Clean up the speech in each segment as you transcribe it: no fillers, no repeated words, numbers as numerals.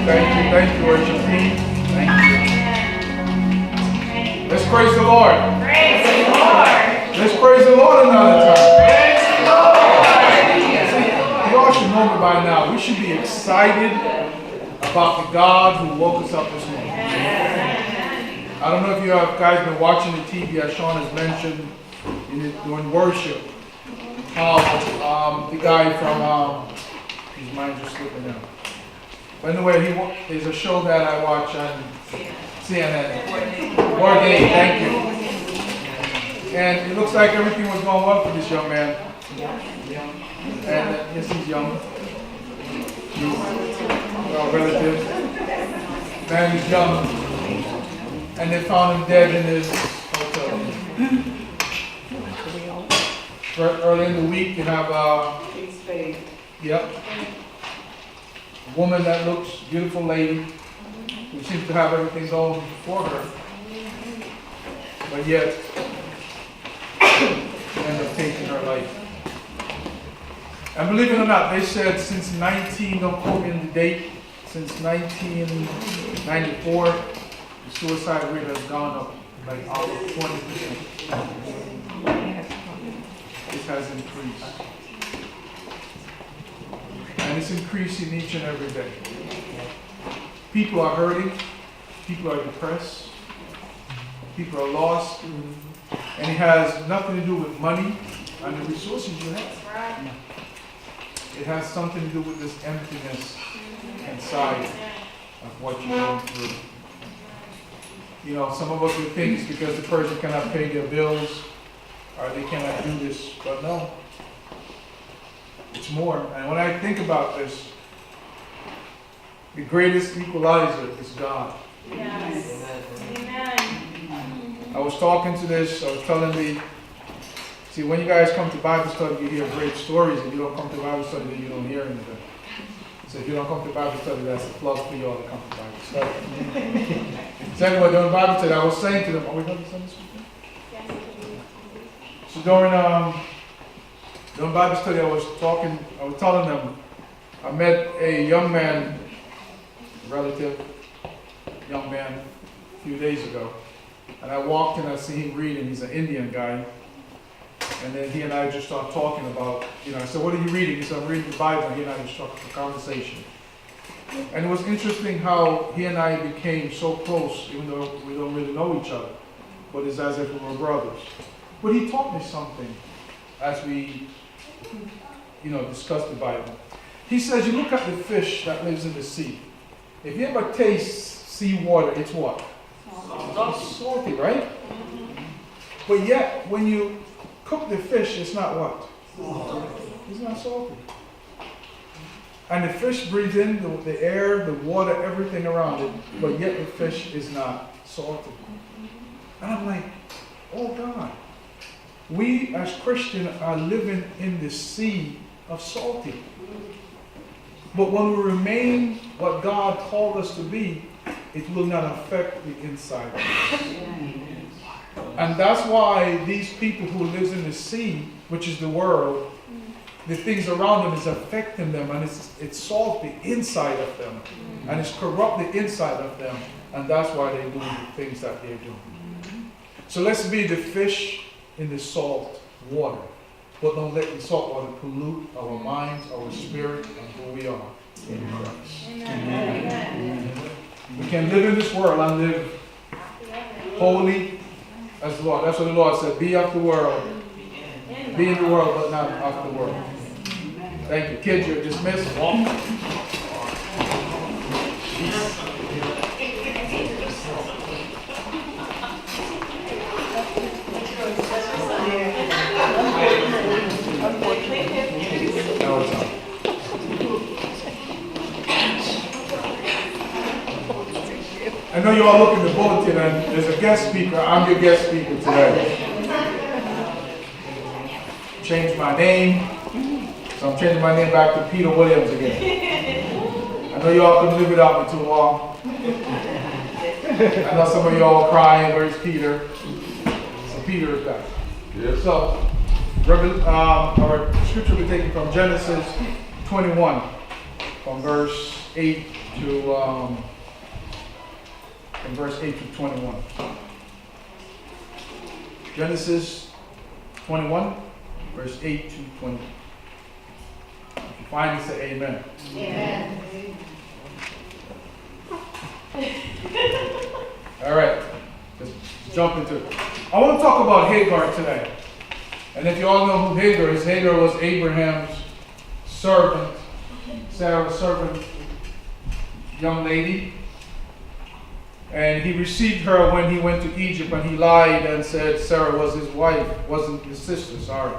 Thank you, worship team. Thank you. Let's praise the Lord. Praise the Lord. Let's praise the Lord another time. Praise the You all should know me by now. We should be excited about the God who woke us up this morning. I don't know if you guys been watching the TV, as Sean has mentioned during worship, how the guy from his mind just slipping out. But anyway, there's a show that I watch on CNN. Bourdain, thank you. And it looks like everything was going well for this young man. And yes, he's young. He's our relative. Man, he's young. And they found him dead in his hotel. Early in the week, you have yep, a woman that looks beautiful lady who seems to have everything going for her, but yet end up taking her life. And believe it or not, they said since don't quote me on the date, since 1994, the suicide rate has gone up like over 20%. It has increased. And it's increasing each and every day. People are hurting. People are depressed. People are lost. And it has nothing to do with money and the resources you have. It has something to do with this emptiness inside of what you're going through. You know, some of us would think it's because the person cannot pay their bills or they cannot do this, but no. It's more. And when I think about this, the greatest equalizer is God. Yes. Amen. I was talking to this, I was telling see, when you guys come to Bible study, you hear great stories. If you don't come to Bible study, then you don't hear anything. So if you don't come to Bible study, that's a plug for you all to come to Bible study. Second, during Bible study, I was saying to them, are we going to Sunday school? So during Bible study, I was telling them, I met a young man, relative, young man, a few days ago. And I walked in, I see him reading, he's an Indian guy. And then he and I just started talking about, I said, what are you reading? He said, I'm reading the Bible. And he and I just struck a conversation. And it was interesting how he and I became so close, even though we don't really know each other. But it's as if we were brothers. But he taught me something as we, discussed the Bible. He says, you look at the fish that lives in the sea. If you ever taste sea water, it's what? Salty, right? But yet, when you cook the fish, it's not what? It's not salty. And the fish breathes in the air, the water, everything around it, but yet the fish is not salty. And I'm like, oh God, we as Christians are living in the sea of salty. But when we remain what God called us to be, it will not affect the inside of us. And that's why these people who live in the sea, which is the world, the things around them is affecting them, and it's salty inside of them, and it's corrupt the inside of them, and that's why they do the things that they're doing. So let's be the fish in the salt water, but don't let the salt water pollute our minds, our spirit, and who we are in Christ. Amen. We can live in this world and live holy as the Lord. That's what the Lord said. Be of the world. Be in the world, but not of the world. Thank you. Kids, you're dismissed. I know you all look in the bulletin and there's a guest speaker. I'm your guest speaker today. Changed my name. So I'm changing my name back to Peter Williams again. I know you all couldn't live without me too long. I know some of you all are crying, where's Peter? So Peter is back. Yes. So our scripture will be taken from Genesis 21, from verse 8 to from verse 8 to 21. Genesis 21, verse 8 to 20. If you find it, say amen. Amen. All right, let's jump into it. I want to talk about Hagar today. And if you all know who Hagar is, Hagar was Abraham's servant, Sarah's servant, young lady. And he received her when he went to Egypt, and he lied and said Sarah was his wife, wasn't his sister, sorry,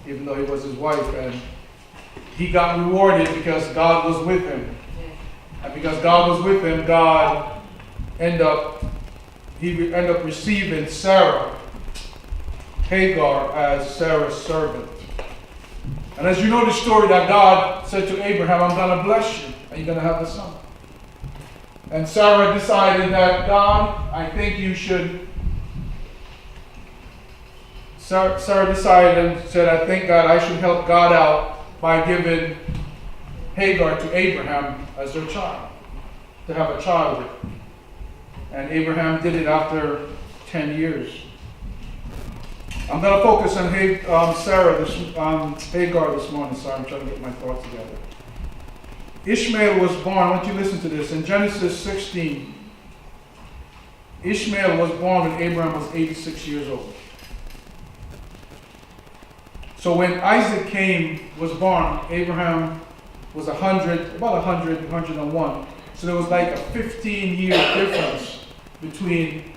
even though he was his wife. And he got rewarded because God was with him. And because God was with him, he ended up receiving Sarah, Hagar, as Sarah's servant. And as you know the story, that God said to Abraham, I'm going to bless you, and you're going to have a son. And Sarah decided that, God, I think you should. Sarah decided and said, I think, God, I should help God out by giving Hagar to Abraham as their child, to have a child with. And Abraham did it after 10 years. I'm going to focus on Hagar this morning. Sorry, I'm trying to get my thoughts together. Ishmael was born, I want you to listen to this, in Genesis 16. Ishmael was born when Abraham was 86 years old. So when Isaac was born, Abraham was 100, about 100, 101. So there was like a 15-year difference between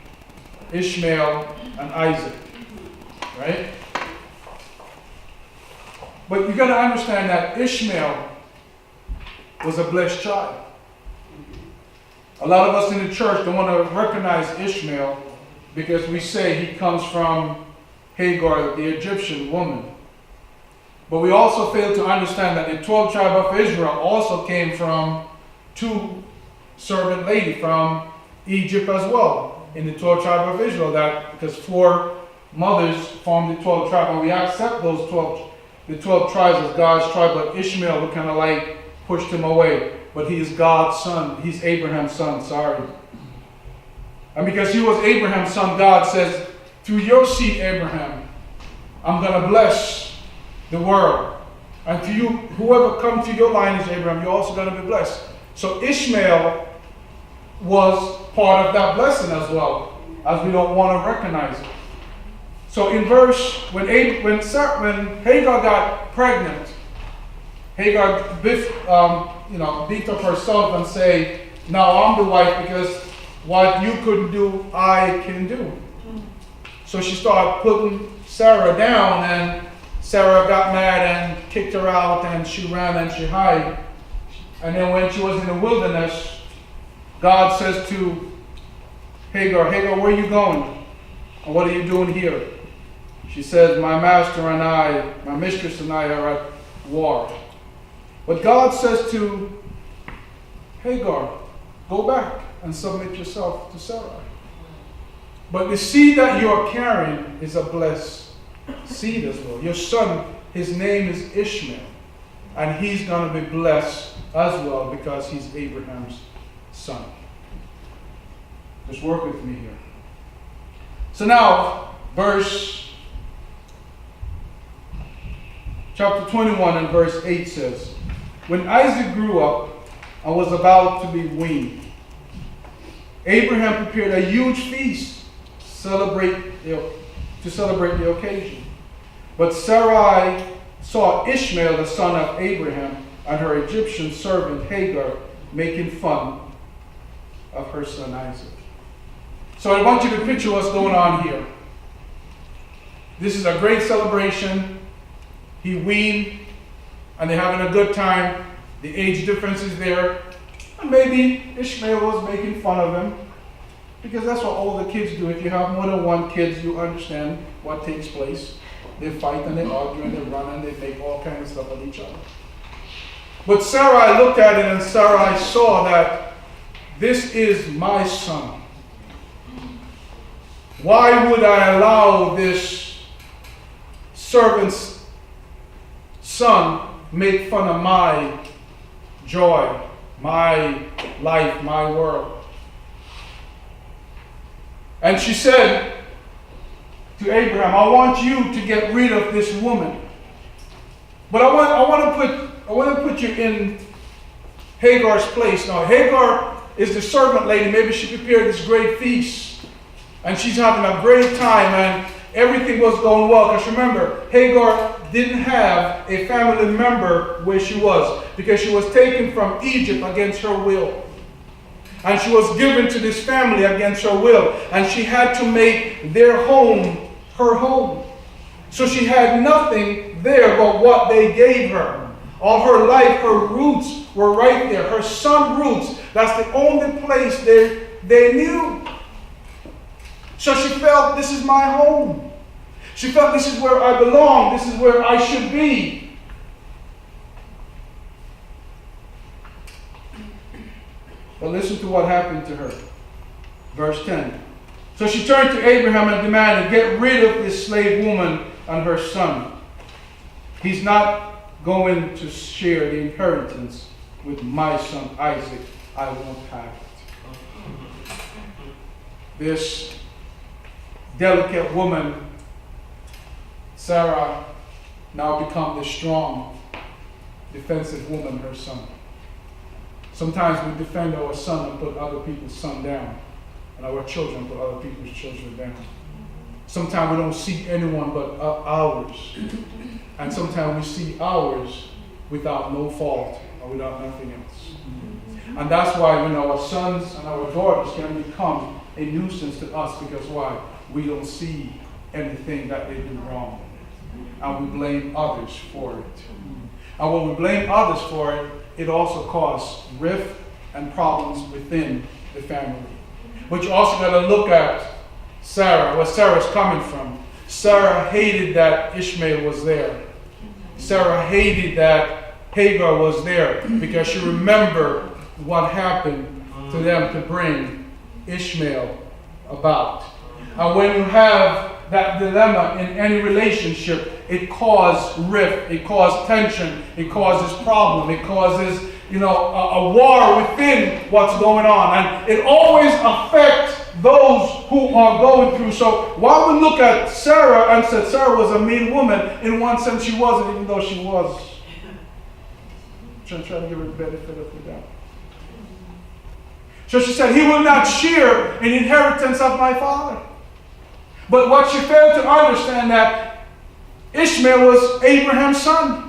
Ishmael and Isaac, right? But you got to understand that Ishmael was a blessed child. A lot of us in the church don't want to recognize Ishmael because we say he comes from Hagar, the Egyptian woman. But we also fail to understand that the 12 tribe of Israel also came from two servant ladies from Egypt as well, in the 12 tribe of Israel, that because 4 mothers formed the 12 tribe, and we accept those 12 tribes as God's tribe, but Ishmael, we kind of like pushed him away. But he is God's son. He's Abraham's son, sorry. And because he was Abraham's son, God says, through your seed, Abraham, I'm going to bless the world. And to you, whoever comes to your line is Abraham, you're also going to be blessed. So Ishmael was part of that blessing as well, as we don't want to recognize it. So in when Hagar got pregnant, Hagar beefed up herself and say, now I'm the wife because what you couldn't do, I can do. So she started putting Sarah down, and Sarah got mad and kicked her out, and she ran and she hid. And then when she was in the wilderness, God says to Hagar, Hagar, where are you going? And what are you doing here? She says, my master and I, my mistress and I are at war. But God says to Hagar, go back and submit yourself to Sarah. But the seed that you are carrying is a blessed seed as well. Your son, his name is Ishmael. And he's going to be blessed as well because he's Abraham's son. Just work with me here. So now, chapter 21 and verse 8 says, when Isaac grew up and was about to be weaned, Abraham prepared a huge feast to celebrate the occasion. But Sarai saw Ishmael, the son of Abraham, and her Egyptian servant Hagar making fun of her son Isaac. So I want you to picture what's going on here. This is a great celebration. He weaned, and they're having a good time. The age difference is there. And maybe Ishmael was making fun of him, because that's what all the kids do. If you have more than one kid, you understand what takes place. They fight and they argue and they run and they make all kinds of stuff at each other. But Sarai looked at it, and Sarai saw that this is my son. Why would I allow this servant's son make fun of my joy my life, my world. And she said to Abraham, I want you to get rid of this woman. But I want to put you in Hagar's place. Now, Hagar is the servant lady. Maybe she prepared this great feast. And she's having a great time and everything was going well. Because remember, Hagar didn't have a family member where she was. Because she was taken from Egypt against her will. And she was given to this family against her will. And she had to make their home her home. So she had nothing there but what they gave her. All her life, her roots were right there. Her son roots, that's the only place they knew. So she felt, this is my home. She felt, this is where I belong. This is where I should be. But listen to what happened to her. Verse 10. So she turned to Abraham and demanded, get rid of this slave woman and her son. He's not going to share the inheritance with my son Isaac. I won't have it. This delicate woman, Sarah, now become the strong, defensive woman, her son. Sometimes we defend our son and put other people's son down. And our children put other people's children down. Sometimes we don't see anyone but ours. And sometimes we see ours without no fault or without nothing else. And that's why when our sons and our daughters can become a nuisance to us, because why? We don't see anything that they do wrong. And we blame others for it. And when we blame others for it, it also causes rift and problems within the family. But you also got to look at Sarah, where Sarah's coming from. Sarah hated that Ishmael was there. Sarah hated that Hagar was there because she remembered what happened to them to bring Ishmael about. And when you have that dilemma in any relationship, it causes rift, it causes tension, it causes problem, it causes a war within what's going on. And it always affects those who are going through. So while we look at Sarah and said Sarah was a mean woman, in one sense she wasn't, even though she was. Trying to give her the benefit of the doubt. So she said, he will not share an inheritance of my father. But what she failed to understand, that Ishmael was Abraham's son.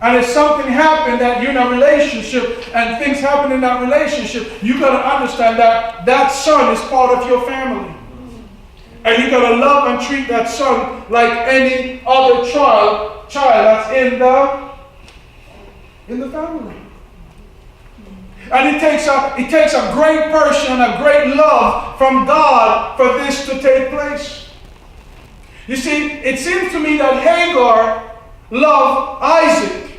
And if something happened that you're in a relationship and things happen in that relationship, you got to understand that that son is part of your family. And you got to love and treat that son like any other child that's in the family. And it takes a great person and a great love from God for this to take place. You see, it seems to me that Hagar loved Isaac,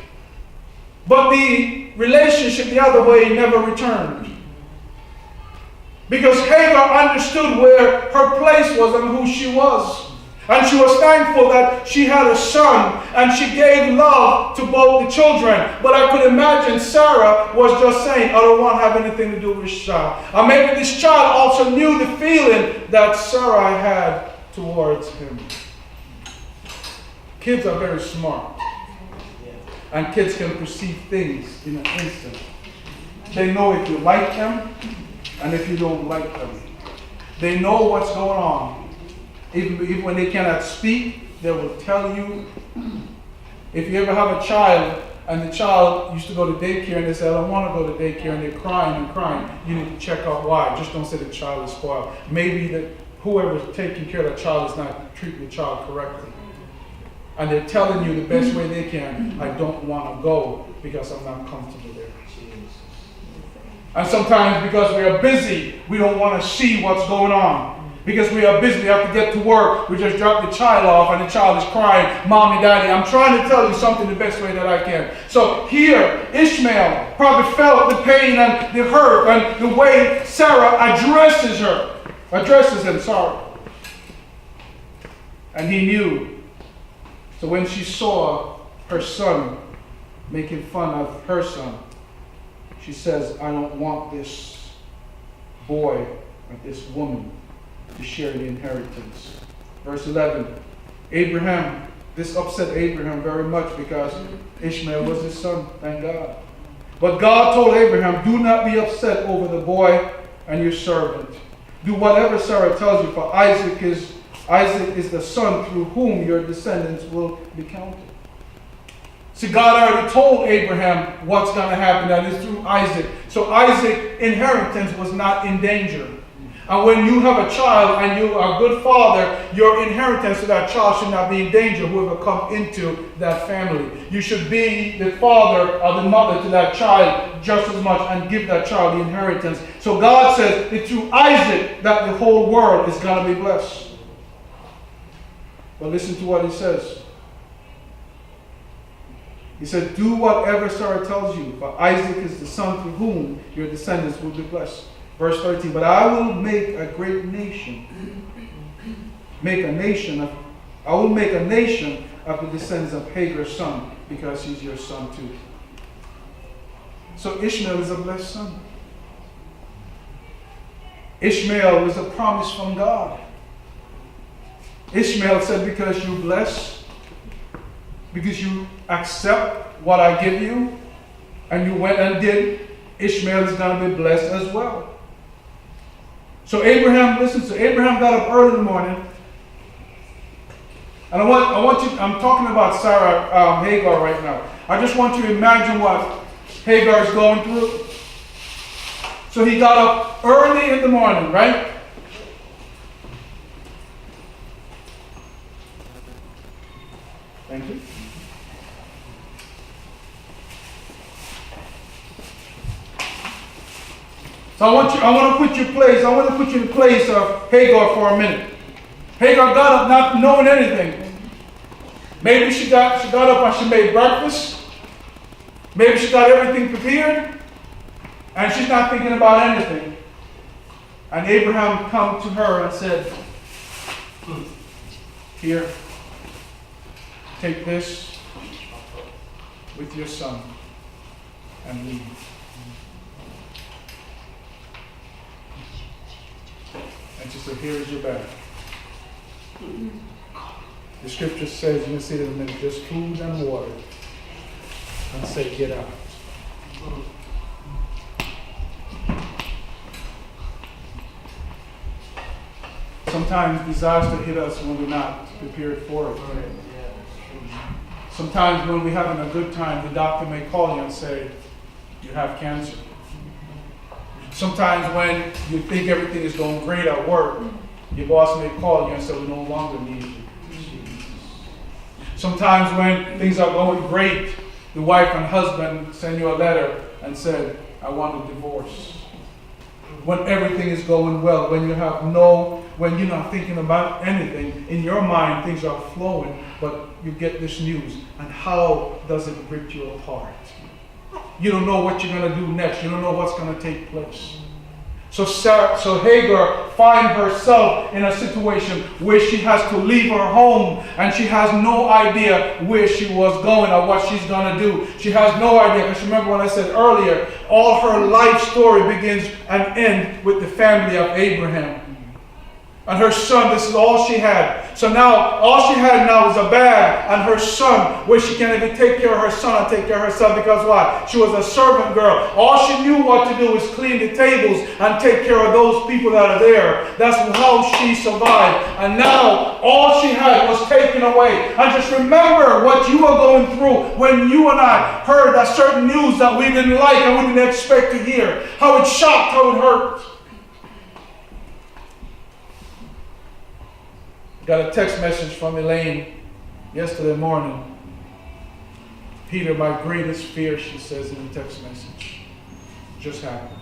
but the relationship the other way never returned. Because Hagar understood where her place was and who she was. And she was thankful that she had a son, and she gave love to both the children. But I could imagine Sarah was just saying, I don't want to have anything to do with this child. And maybe this child also knew the feeling that Sarah had towards him. Kids are very smart. And kids can perceive things in an instant. They know if you like them and if you don't like them. They know what's going on. Even when they cannot speak, they will tell you. If you ever have a child and the child used to go to daycare and they say, I don't want to go to daycare, and they're crying and crying, you need to check out why. Just don't say the child is spoiled. Maybe that whoever's taking care of the child is not treating the child correctly. And they're telling you the best way they can, I don't want to go because I'm not comfortable there. And sometimes because we are busy, we don't want to see what's going on. Because we are busy, we have to get to work. We just drop the child off and the child is crying, Mommy, Daddy, I'm trying to tell you something the best way that I can. So here, Ishmael probably felt the pain and the hurt and the way Sarah addresses him. And he knew. So when she saw her son making fun of her son. She says, I don't want this boy or this woman to share the inheritance. Verse 11, Abraham, this upset Abraham very much because Ishmael was his son, thank God. But God told Abraham, do not be upset over the boy and your servant. Do whatever Sarah tells you, for Isaac is the son through whom your descendants will be counted. See, God already told Abraham what's going to happen, that is through Isaac. So Isaac's inheritance was not in danger. And when you have a child and you are a good father, your inheritance to that child should not be in danger, whoever come into that family. You should be the father or the mother to that child just as much and give that child the inheritance. So God says it's through Isaac that the whole world is going to be blessed. But listen to what he says. He said, do whatever Sarah tells you, for Isaac is the son through whom your descendants will be blessed. Verse 13, but I will make a great nation. I will make a nation of the descendants of Hagar's son, because he's your son too. So Ishmael is a blessed son. Ishmael was a promise from God. Ishmael said, because you bless, because you accept what I give you, and you went and did, Ishmael is going to be blessed as well. So Abraham, listen, so Abraham got up early in the morning. And I'm talking about Sarah, Hagar right now. I just want you to imagine what Hagar is going through. So he got up early in the morning, right? Thank you. So I want to put you in the place of Hagar for a minute. Hagar got up not knowing anything. Maybe she got up and she made breakfast. Maybe she got everything prepared. And she's not thinking about anything. And Abraham come to her and said, here, take this with your son and leave. And she said, here is your bag. The scripture says, you can see it in a minute, just food and water. And say, get out. Sometimes disaster hit us when we're not prepared for it. Sometimes when we're having a good time, the doctor may call you and say, you have cancer. Sometimes when you think everything is going great at work, your boss may call you and say, we no longer need you. Sometimes when things are going great, the wife and husband send you a letter and said, I want a divorce. When everything is going well, when you're not thinking about anything, in your mind things are flowing, but you get this news, and how does it rip you apart? You don't know what you're going to do next. You don't know what's going to take place. So Hagar finds herself in a situation where she has to leave her home and she has no idea where she was going or what she's going to do. She has no idea. Because remember what I said earlier, all her life story begins and ends with the family of Abraham. And her son, this is all she had. So now, all she had now is a bag and her son, where she can't even take care of her son and take care of herself, because why? She was a servant girl. All she knew what to do was clean the tables and take care of those people that are there. That's how she survived. And now, all she had was taken away. And just remember what you were going through when you and I heard that certain news that we didn't like and we didn't expect to hear. How it shocked, how it hurt. Got a text message from Elaine yesterday morning. Peter, my greatest fear, she says in the text message, just happened.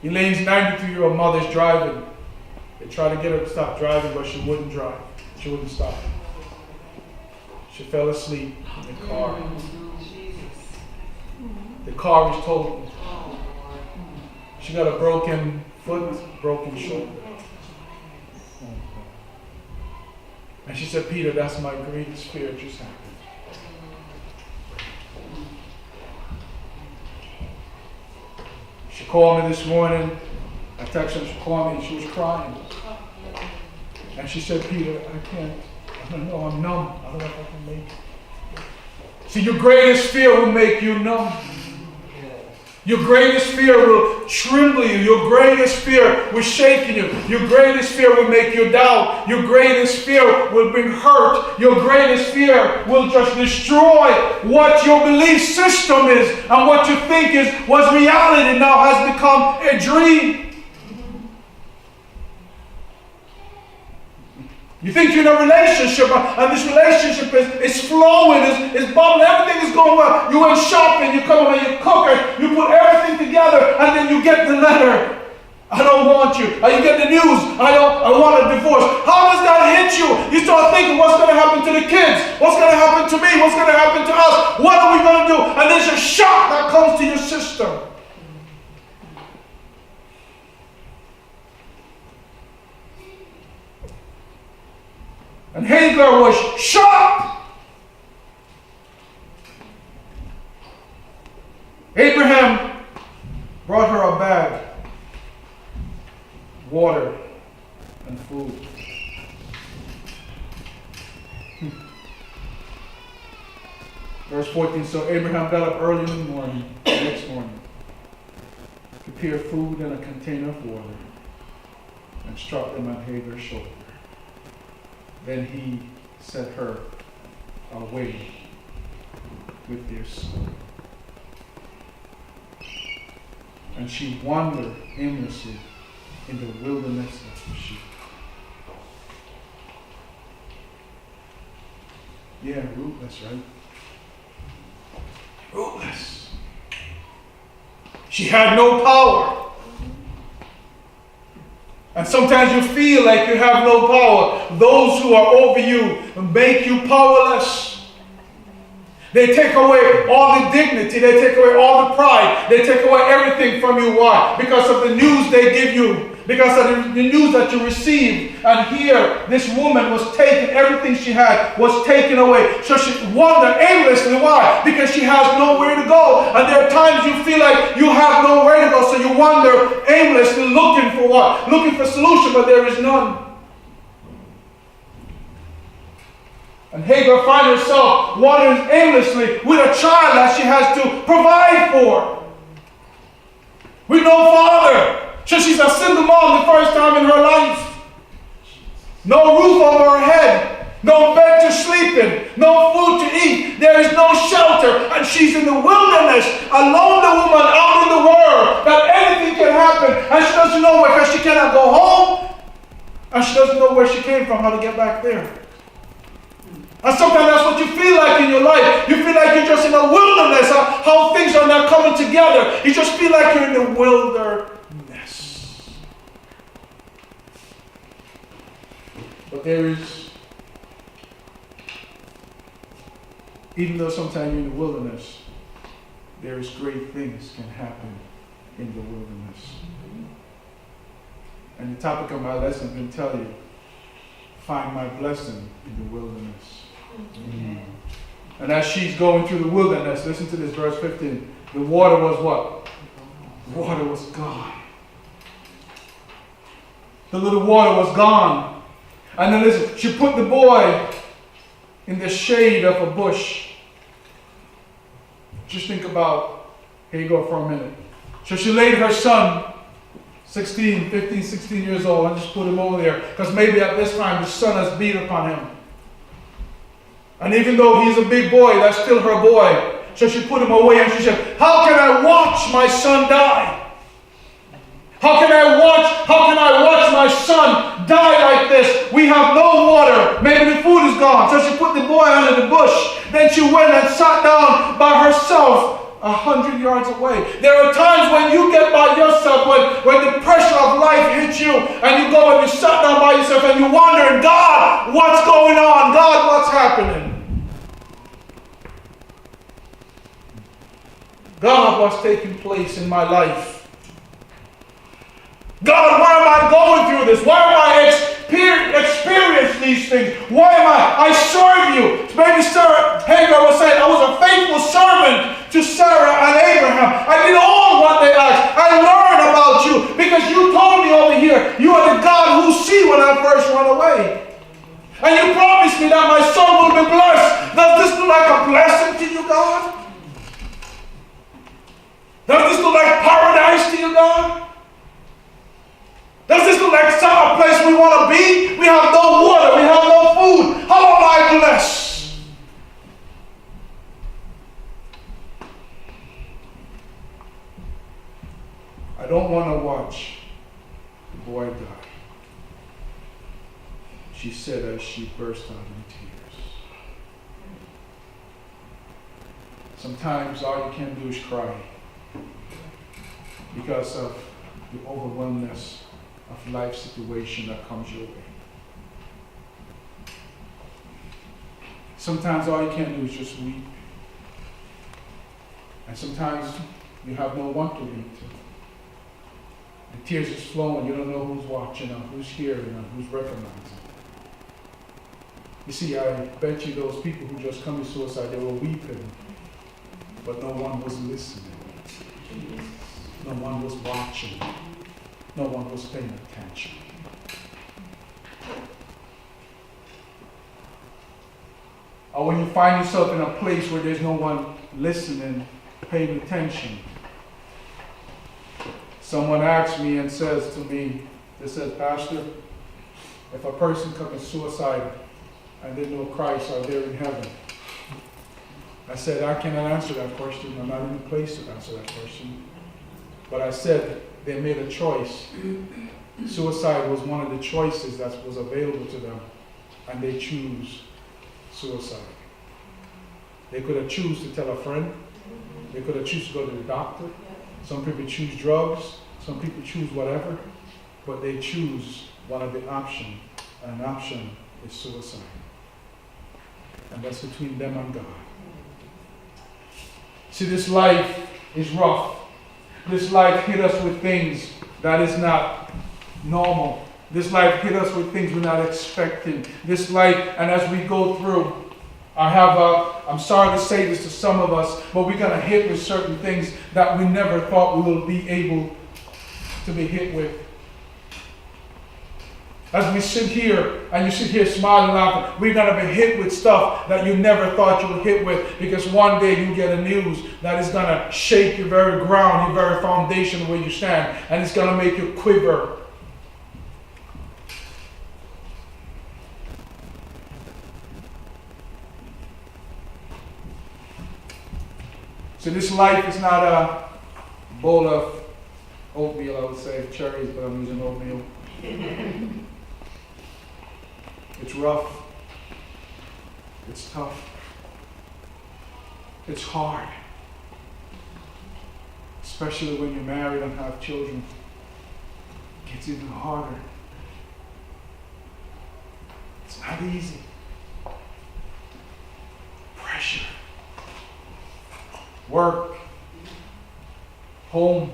Elaine's 92-year-old mother's driving. They tried to get her to stop driving, but she wouldn't drive. She wouldn't stop. She fell asleep in the car. The car was totaled. She got a broken foot, broken shoulder. And she said, Peter, that's my greatest fear, just happened. called me this morning. I texted her, she called me, and she was crying. And she said, Peter, I don't know, I'm numb. I don't know if I can make it. See, your greatest fear will make you numb. Your greatest fear will tremble you. Your greatest fear will shaken you. Your greatest fear will make you doubt. Your greatest fear will bring hurt. Your greatest fear will just destroy what your belief system is, and what you think was reality now has become a dream. You think you're in a relationship, and this relationship is flowing, is bubbling, everything is going well. You went shopping, you come home and you cook it, you put everything together, and then you get the letter. I don't want you. Or you get the news, I want a divorce. How does that hit you? You start thinking, what's going to happen to the kids? What's going to happen to me? What's going to happen to us? What are we going to do? And there's a shock that comes to your system. And Hagar was shocked. Abraham brought her a bag, water, and food. Verse 14, so Abraham got up early in the morning, the next morning, prepared food and a container of water, and struck them on Hagar's shoulder. Then he set her away with their son. And she wandered aimlessly in the wilderness of sheep. Yeah, rootless, right? Rootless. She had no power. And sometimes you feel like you have no power. Those who are over you make you powerless. They take away all the dignity. They take away all the pride. They take away everything from you. Why? Because of the news they give you. Because of the news that you received. And here, this woman was taken. Everything she had was taken away. So she wandered aimlessly. Why? Because she has nowhere to go. And there are times you feel like you have nowhere to go. So you wander aimlessly looking for what? Looking for solution, but there is none. And Hagar finds herself wandering aimlessly with a child that she has to provide for. With no father. So she's a single mom the first time in her life. No roof over her head. No bed to sleep in. No food to eat. There is no shelter. And she's in the wilderness. A lonely woman out in the world. That anything can happen. And she doesn't know where, because she cannot go home. And she doesn't know where she came from, how to get back there. And sometimes that's what you feel like in your life. You feel like you're just in a wilderness. How things are not coming together. You just feel like you're in the wilderness. But there is, even though sometimes you're in the wilderness, there is great things can happen in the wilderness. And the topic of my lesson can tell you, find my blessing in the wilderness. Amen. And as she's going through the wilderness, listen to this, verse 15. The water was what? The water was gone. The little water was gone. And then listen, she put the boy in the shade of a bush. Just think about Hagar for a minute. So she laid her son, 15, 16 years old, and just put him over there. Because maybe at this time the sun has beat upon him. And even though he's a big boy, that's still her boy. So she put him away and she said, how can I watch my son die? How can I watch my son die like this? We have no water. Maybe the food is gone. So she put the boy under the bush. Then she went and sat down by herself 100 yards away. There are times when you get by yourself, when the pressure of life hits you, and you go and you sit down by yourself and you wonder, God, what's going on? God, what's happening? God, what's taking place in my life? God, why am I going through this? Why am I experiencing these things? Why am I serve you? Maybe Hagar was saying, I was a faithful servant to Sarah and Abraham. I did all what they asked. I learned because you told me over here, you are the God who see when I first run away. And you promised me that my son will be blessed. Does this look like a blessing to you, God? Does this look like paradise to you, God? Does this look like some place we want to be? We have no water, we have no food. How am I blessed? I don't want to watch the boy die, she said as she burst out in tears. Sometimes all you can do is cry because of the overwhelmness of life situation that comes your way. Sometimes all you can do is just weep. And sometimes you have no one to weep to. The tears is flowing, you don't know who's watching or who's hearing or who's recognizing. You see, I bet you those people who just committed suicide, they were weeping, but no one was listening. No one was watching. No one was paying attention. Or when you find yourself in a place where there's no one listening, paying attention. Someone asks me and says to me, they said, Pastor, if a person commits suicide and they know Christ, are they in heaven? I said, I cannot answer that question. I'm not in a place to answer that question. But I said, they made a choice. Suicide was one of the choices that was available to them, and they choose suicide. They could have choose to tell a friend. They could have choose to go to the doctor. Some people choose drugs. Some people choose whatever. But they choose one of the options, and an option is suicide. And that's between them and God. See, this life is rough. This life hit us with things that is not normal. This life hit us with things we're not expecting. This life, and as we go through, I'm sorry to say this to some of us, but we're going to hit with certain things that we never thought we will be able to be hit with. As we sit here, and you sit here smiling, laughing, we're going to be hit with stuff that you never thought you would hit with, because one day you get a news that is going to shake your very ground, your very foundation where you stand, and it's going to make you quiver. So this life is not a bowl of oatmeal, I would say, cherries, but I'm using oatmeal. It's rough. It's tough. It's hard. Especially when you're married and have children. It gets even harder. It's not easy. Pressure. Work. Home.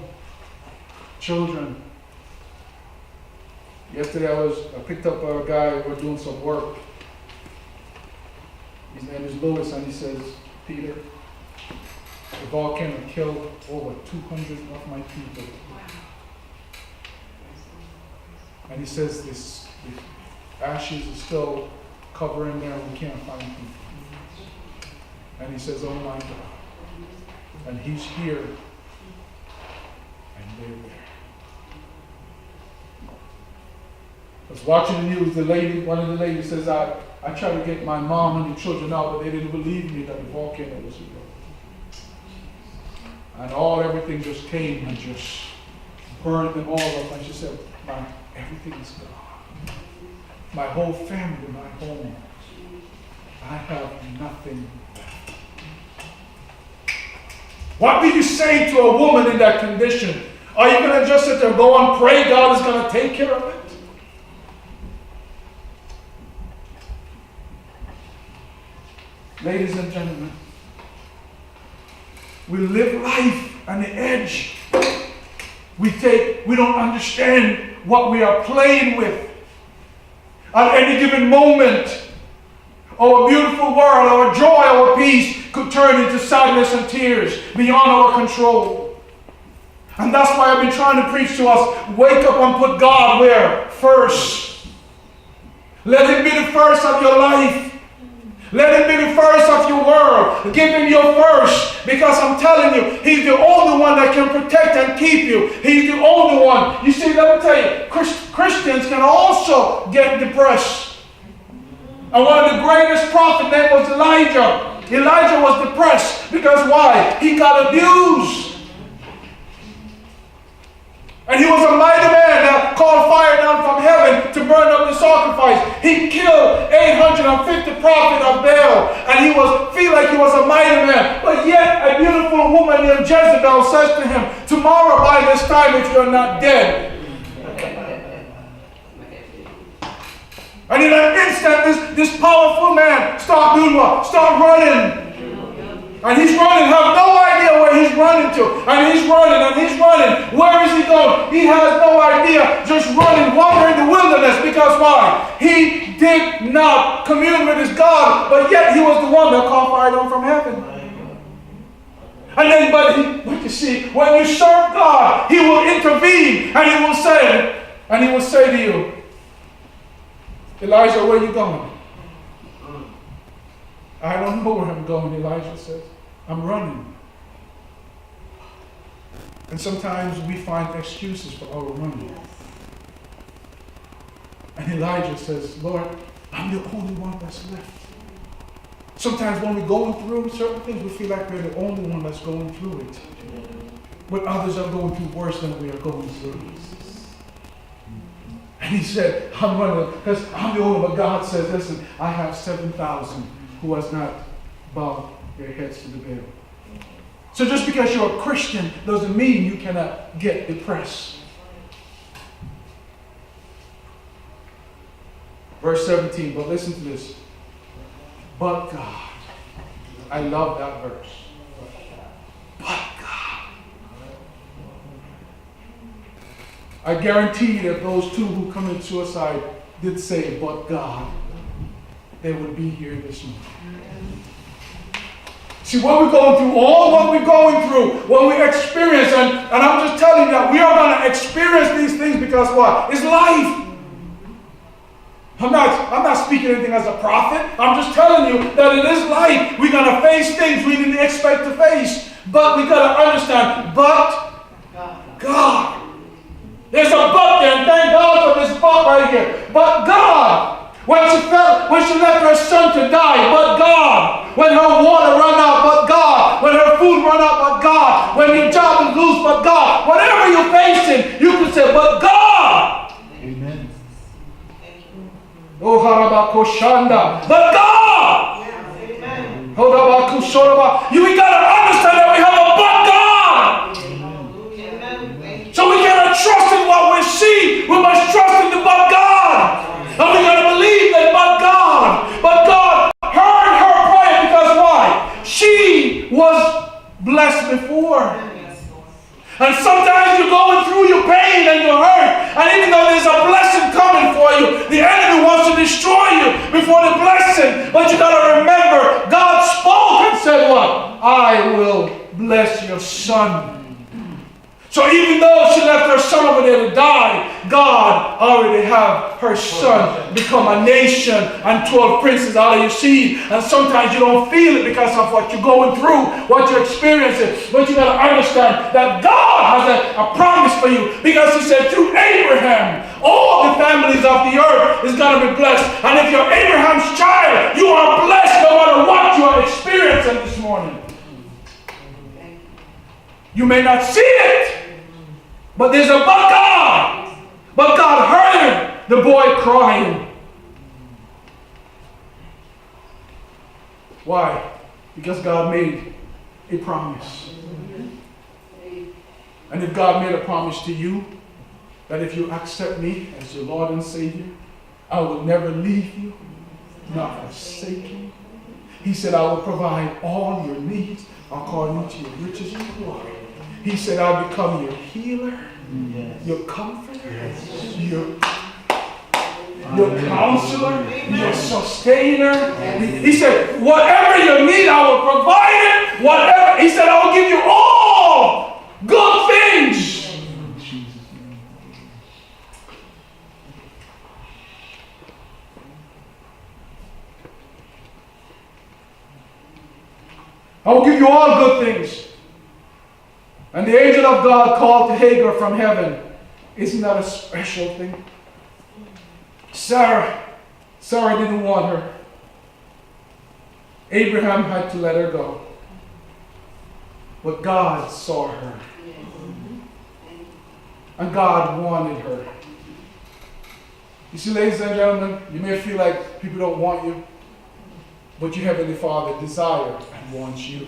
Children. Yesterday I picked up a guy, we're doing some work. His name is Lewis, and he says, Peter, the volcano killed over 200 of my people. And he says this ashes is still covering there, we can't find people. And he says, oh my God. And he's here, and they're there. I was watching the news, one of the ladies says, I tried to get my mom and the children out, but they didn't believe me that the volcano was real. And everything just came and just burned them all up. And she said, everything is gone. My whole family, my home. I have nothing left. What do you say to a woman in that condition? Are you going to just sit there and go and pray God is going to take care of it? Ladies and gentlemen, we live life on the edge. We don't understand what we are playing with. At any given moment, our beautiful world, our joy, our peace could turn into sadness and tears beyond our control. And that's why I've been trying to preach to us, wake up and put God where? First. Let Him be the first of your life. Let Him be the first of your world. Give Him your first. Because I'm telling you, He's the only one that can protect and keep you. He's the only one. You see, let me tell you, Christians can also get depressed. And one of the greatest prophets, name was Elijah. Elijah was depressed. Because why? He got abused. And he was a mighty man that called fire down from heaven to burn up the sacrifice. He killed 850 prophets of Baal. And he feel like he was a mighty man. But yet a beautiful woman named Jezebel says to him, tomorrow by this time if you're not dead. And in an instant this powerful man start doing what? Start running. And he's running, have no idea where he's running to. And he's running, and he's running. Where is he going? He has no idea. Just running, wandering the wilderness. Because why? He did not commune with his God, but yet he was the one that called fire down from heaven. And then, but you see, when you serve God, He will intervene, and He will say to you, Elijah, where are you going? I don't know where I'm going, Elijah says. I'm running. And sometimes we find excuses for our running. And Elijah says, Lord, I'm the only one that's left. Sometimes when we're going through certain things, we feel like we're the only one that's going through it. But others are going through worse than we are going through. And he said, I'm running because I'm the only one. But God says, listen, I have 7,000 who has not bowed their heads to the Baal. So just because you're a Christian doesn't mean you cannot get depressed. Verse 17, but listen to this. But God. I love that verse. But God. I guarantee that those two who committed suicide did say, but God, they would be here this morning. See, what we're going through, all what we're going through, what we experience, and I'm just telling you that we are going to experience these things because what? It's life. I'm not speaking anything as a prophet. I'm just telling you that it is life. We're going to face things we didn't expect to face. But we got to understand, but God. There's a but there, and thank God for this but right here. But God. When she left her son to die, but God. When her water run out, but God. When her food run out, but God. When your job is loose, but God. Whatever you're facing, you can say, but God. Amen. Oh, Harabakoshanda. But God. Amen. You got to understand that we have a but God. Amen. So we cannot trust in what we see. We must trust in the but God. And we got to believe that but God heard her prayer because why? She was blessed before. And sometimes you're going through your pain and your hurt, and even though there's a blessing coming for you, the enemy wants to destroy you before the blessing. But you got to remember, God spoke and said what? I will bless your son. So even though she left her son over there to die, God already have her son become a nation and 12 princes out of your seed. And sometimes you don't feel it because of what you're going through, what you're experiencing. But you got to understand that God has a promise for you, because He said through Abraham, all the families of the earth is going to be blessed. And if you're Abraham's child, you are blessed no matter what you are experiencing this morning. You may not see it, but there's a but God. But God heard the boy crying. Why? Because God made a promise. And if God made a promise to you, that if you accept me as your Lord and Savior, I will never leave you, nor forsake you. He said, I will provide all your needs according to your riches and glory. He said, I'll become your healer, your comforter, your counselor, your sustainer. He said, whatever you need, I will provide it. Whatever. He said, I will give you all good things. I will give you all good things. And the angel of God called to Hagar from heaven. Isn't that a special thing? Sarah didn't want her. Abraham had to let her go. But God saw her. And God wanted her. You see, ladies and gentlemen, you may feel like people don't want you, but your Heavenly Father desires and wants you.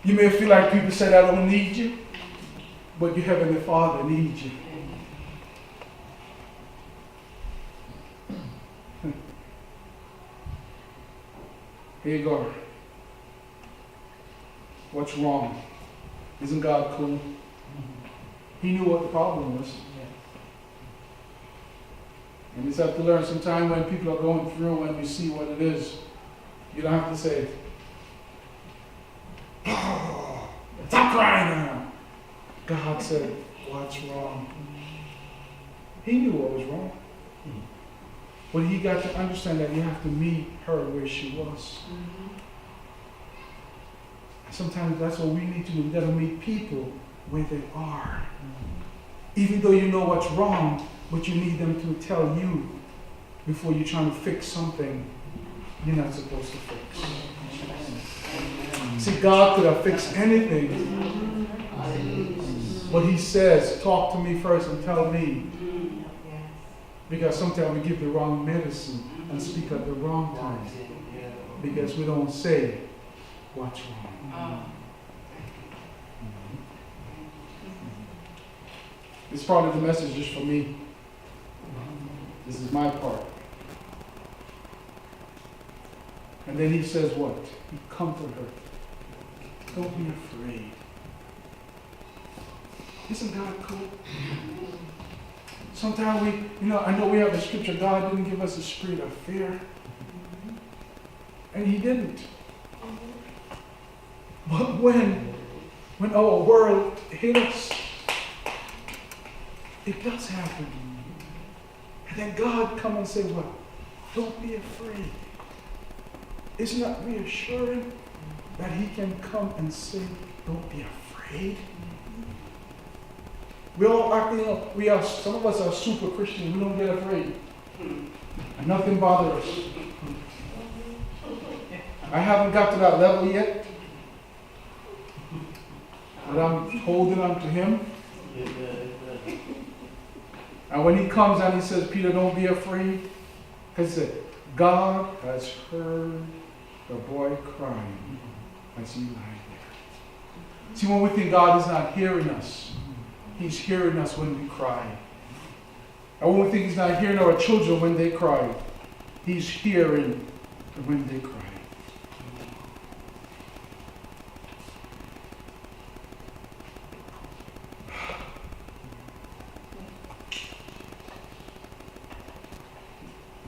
You may feel like people say, I don't need you, but your Heavenly Father needs you. Hagar, what's wrong? Isn't God cool? He knew what the problem was. And you just have to learn sometime when people are going through and you see what it is, you don't have to say, oh, stop crying now. God said, what's wrong? He knew what was wrong. But he got to understand that you have to meet her where she was. Sometimes that's what we need to do. We've got to meet people where they are. Even though you know what's wrong, but you need them to tell you before you're trying to fix something you're not supposed to fix. See, God could have fixed anything. But he says, talk to me first and tell me. Because sometimes we give the wrong medicine and speak at the wrong time. Because we don't say what's wrong. This part of the message is for me. This is my part. And then he says what? He comforts her. Don't be afraid. Isn't God cool? Sometimes I know we have the scripture, God didn't give us a spirit of fear. And he didn't. But when our world hit us, it does happen. And then God come and say, what? Don't be afraid. Isn't that reassuring that he can come and say, don't be afraid? We all act, some of us are super Christians. We don't get afraid. And nothing bothers us. I haven't got to that level yet. But I'm holding on to him. And when he comes and he says, Peter, don't be afraid. Because he said, God has heard the boy crying as he lies there. See, when we think God is not hearing us, he's hearing us when we cry. And when we think he's not hearing our children when they cry, he's hearing when they cry.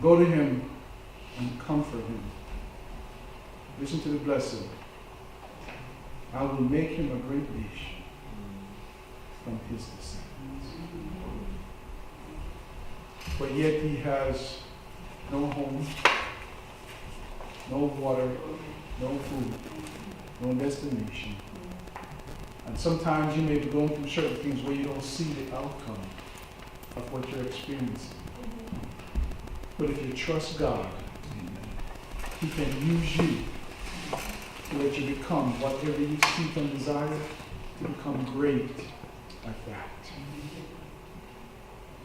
Go to him and comfort him. Listen to the blessing. I will make him a great nation from his descendants. But yet he has no home, no water, no food, no destination. And sometimes you may be going through certain things where you don't see the outcome of what you're experiencing. But if you trust God, he can use you to let you become whatever you seek and desire, to become great at that.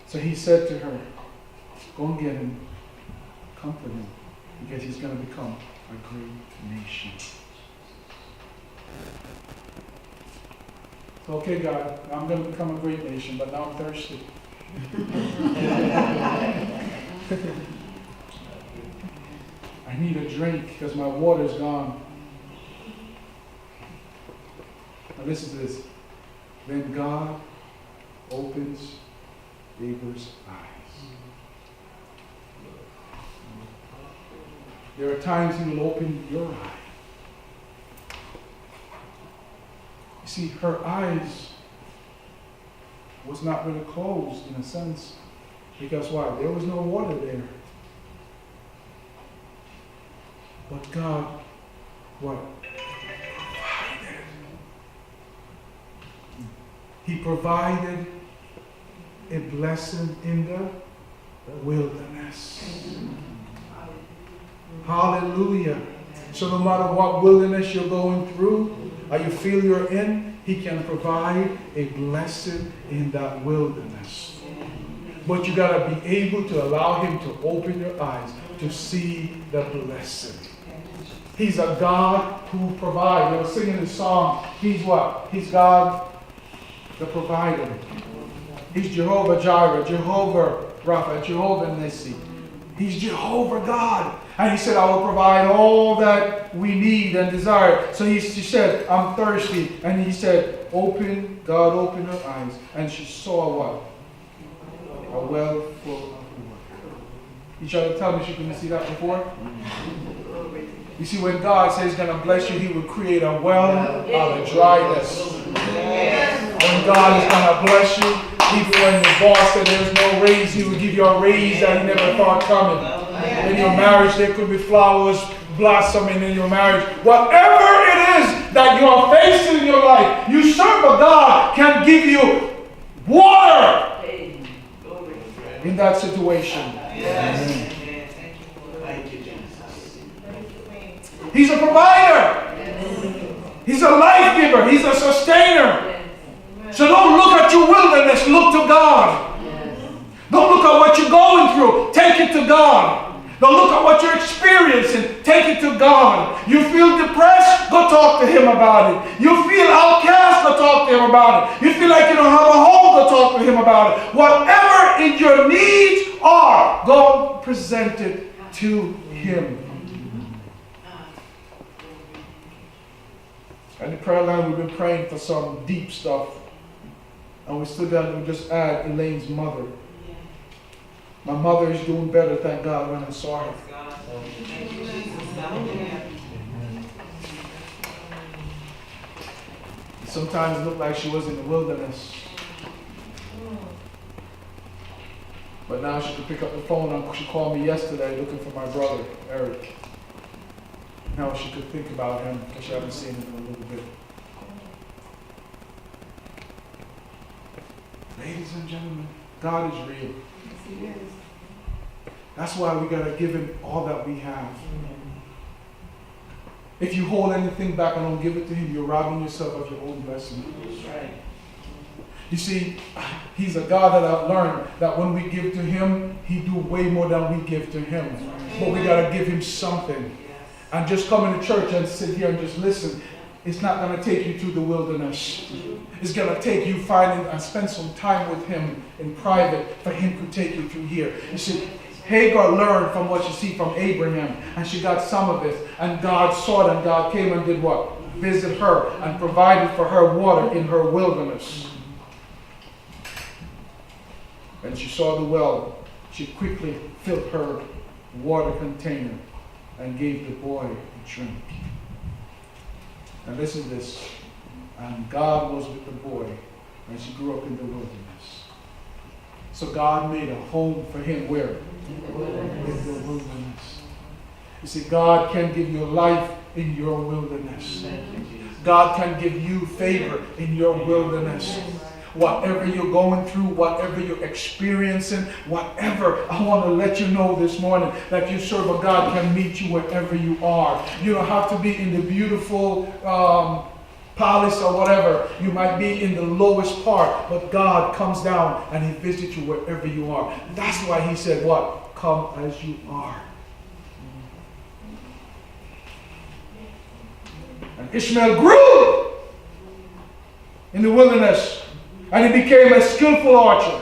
So he said to her, go and get him, comfort him, because he's going to become a great nation. So, okay, God, I'm going to become a great nation, but now I'm thirsty. I need a drink because my water's gone. Now listen to this. Then God opens Hagar's eyes. There are times he will open your eye. You see, her eyes was not really closed in a sense. Because why? There was no water there. But God, what? He provided a blessing in the wilderness. Hallelujah. So no matter what wilderness you're going through, or you feel you're in, He can provide a blessing in that wilderness. But you got to be able to allow Him to open your eyes to see the blessing. He's a God who provides. They were singing this song. He's what? He's God the provider. He's Jehovah Jireh, Jehovah Rapha, Jehovah Nissi. He's Jehovah God. And He said, I will provide all that we need and desire. So he said, I'm thirsty. And He said, God opened her eyes. And she saw what? A well full of water. You tried to tell me she couldn't see that before? You see, when God says He's going to bless you, He will create a well out of dryness. When God is going to bless you, even when your boss said there's no raise, He will give you a raise that you never thought coming. In your marriage, there could be flowers blossoming in your marriage. Whatever it is that you are facing in your life, you serve a God can give you water in that situation. Yes. He's a provider. He's a life giver. He's a sustainer. So don't look at your wilderness. Look to God. Don't look at what you're going through. Take it to God. Don't look at what you're experiencing. Take it to God. You feel depressed? Go talk to Him about it. You feel outcast? Go talk to Him about it. You feel like you don't have a home? Go talk to Him about it. Whatever in your needs are, go present it to Him. And the prayer line, we've been praying for some deep stuff. And we stood down and we just add Elaine's mother. My mother is doing better, thank God, when I saw her. Sometimes it looked like she was in the wilderness. But now she could pick up the phone and she called me yesterday looking for my brother, Eric. Now she could think about him because she hasn't seen him in a little bit. Ladies and gentlemen, God is real. Yes, He is. That's why we got to give Him all that we have. If you hold anything back and don't give it to Him, you're robbing yourself of your own blessing. That's right. You see, He's a God that I've learned that when we give to Him, He do way more than we give to Him. But we got to give Him something. And just coming to church and sit here and just listen, it's not going to take you through the wilderness. It's going to take you finding and spend some time with Him in private for Him to take you through here. You see, Hagar learned from what you see from Abraham, and she got some of it. And God saw it, and God came and did what? Visit her and provided for her water in her wilderness. And she saw the well. She quickly filled her water container and gave the boy a drink. And listen to this. And God was with the boy, and she grew up in the wilderness. So God made a home for him where? In the wilderness. You see, God can give you life in your wilderness. God can give you favor in your wilderness. Whatever you're going through, whatever you're experiencing, whatever, I want to let you know this morning that you serve a God can meet you wherever you are. You don't have to be in the beautiful palace or whatever. You might be in the lowest part, but God comes down and He visits you wherever you are. That's why He said what? Come as you are. And Ishmael grew in the wilderness, and he became a skillful archer.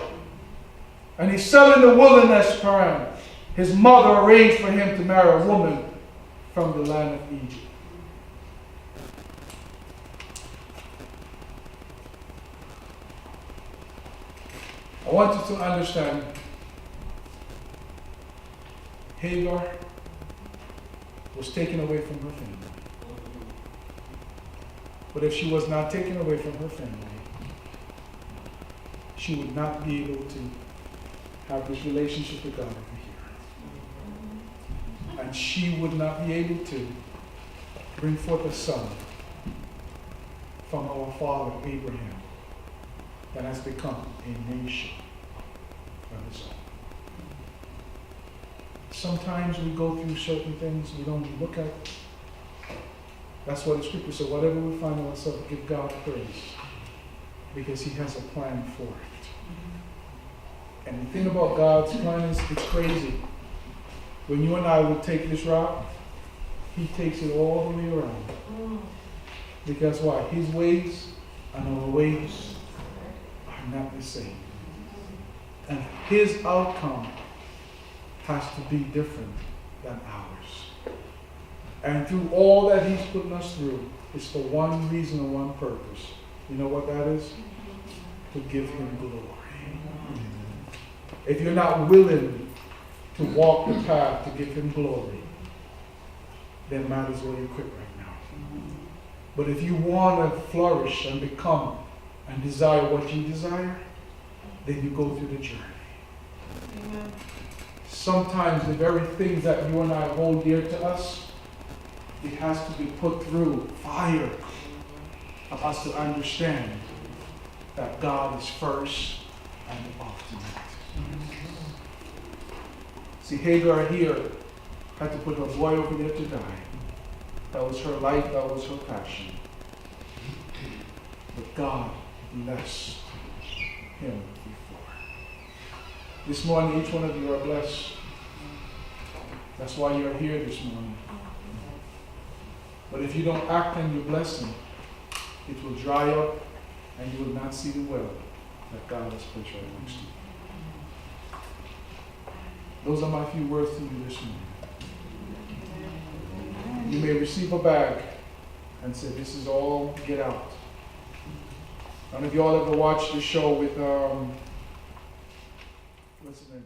And he settled in the wilderness Paran. His mother arranged for him to marry a woman from the land of Egypt. I want you to understand, Hagar was taken away from her family. But if she was not taken away from her family, she would not be able to have this relationship with God over here. And she would not be able to bring forth a son from our father Abraham. that has become a nation on its own. Sometimes we go through certain things we don't look at. That's why the scripture says, whatever we find ourselves, give God praise, because He has a plan for it. And the thing about God's plan is, it's crazy. When you and I would take this route, He takes it all the way around. Because why? His ways and our ways are not the same. And His outcome has to be different than ours. And through all that He's putting us through, it's for one reason and one purpose. You know what that is? To give Him glory. If you're not willing to walk the path to give Him glory, then might as well you quit right now. But if you want to flourish and become and desire what you desire, then you go through the journey. Amen. Sometimes the very things that you and I hold dear to us, it has to be put through fire for us to understand that God is first and ultimate. See, Hagar here had to put her boy over there to die. That was her life, that was her passion. But God blessed him before. This morning, each one of you are blessed. That's why you're here this morning. But if you don't act on your blessing, it will dry up and you will not see the well that God has placed right next to you. Those are my few words to you this morning. You may receive a bag and say, this is all, get out. None of y'all ever watched the show with, what's his name?